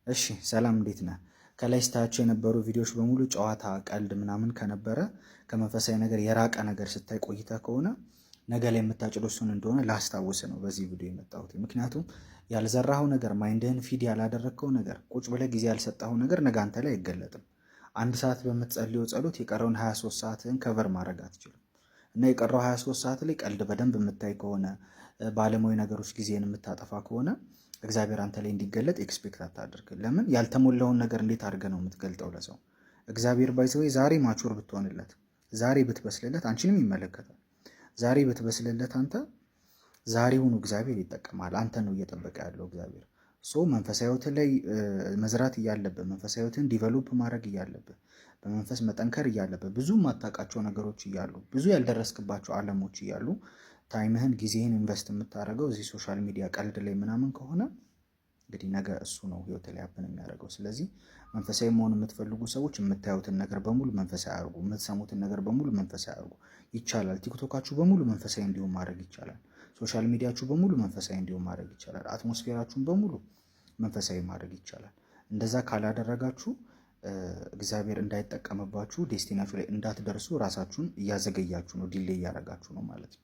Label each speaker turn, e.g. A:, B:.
A: እሺ ሰላም እንዴት ነህ? ከላይ ስታያቸው የነበሩ ቪዲዮዎች በሙሉ ጨዋታ፣ ቀልድ ምናምን ከነበረ ከመንፈሳዊ ነገር የራቀ ነገር ስታይ ቆይተህ ከሆነ ነገ ላይ የምታጭደው እሱን እንደሆነ ላስታውስ ነው በዚህ ቪዲዮ የመጣሁት። ምክንያቱም ያልዘራኸው ነገር፣ ማይንድህን ፊድ ያላደረግከው ነገር፣ ቁጭ ብለህ ጊዜ ያልሰጠኸው ነገር ነገ አንተ ላይ አይገለጥም። አንድ ሰዓት በምትጸልየው ጸሎት የቀረውን 23 ሰዓትህን ከቨር ማድረግ አትችልም። እና የቀረው 23 ሰዓት ላይ ቀልድ በደንብ የምታይ ከሆነ በዓለማዊ ነገሮች ጊዜን የምታጠፋ ከሆነ እግዚአብሔር አንተ ላይ እንዲገለጥ ኤክስፔክት አታድርግ። ለምን ያልተሞላውን ነገር እንዴት አድርገህ ነው የምትገልጠው ለሰው? እግዚአብሔር ባይዘወይ ዛሬ ማቹር ብትሆንለት፣ ዛሬ ብትበስልለት አንቺንም ይመለከታል። ዛሬ ብትበስልለት አንተ ዛሬውኑ እግዚአብሔር ይጠቀማል። አንተ ነው እየጠበቀ ያለው እግዚአብሔር። መንፈሳዊ ሕይወትህ ላይ መዝራት እያለብህ፣ መንፈሳዊ ሕይወትህን ዲቨሎፕ ማድረግ እያለብህ፣ በመንፈስ መጠንከር እያለብህ፣ ብዙ የማታውቃቸው ነገሮች እያሉ፣ ብዙ ያልደረስክባቸው ዓለሞች እያሉ ታይምህን ጊዜህን ኢንቨስት የምታደርገው እዚህ ሶሻል ሚዲያ ቀልድ ላይ ምናምን ከሆነ እንግዲህ ነገ እሱ ነው ህይወት ላይ ሀፕን የሚያደርገው። ስለዚህ መንፈሳዊ መሆን የምትፈልጉ ሰዎች የምታዩትን ነገር በሙሉ መንፈሳዊ አድርጉ። የምትሰሙትን ነገር በሙሉ መንፈሳዊ አድርጉ። ይቻላል። ቲክቶካችሁ በሙሉ መንፈሳዊ እንዲሁም ማድረግ ይቻላል። ሶሻል ሚዲያችሁ በሙሉ መንፈሳዊ እንዲሁም ማድረግ ይቻላል። አትሞስፌራችሁን በሙሉ መንፈሳዊ ማድረግ ይቻላል። እንደዛ ካላደረጋችሁ እግዚአብሔር እንዳይጠቀምባችሁ፣ ዴስቲናችሁ ላይ እንዳትደርሱ ራሳችሁን እያዘገያችሁ ነው፣ ዲሌይ እያደረጋችሁ ነው ማለት ነው።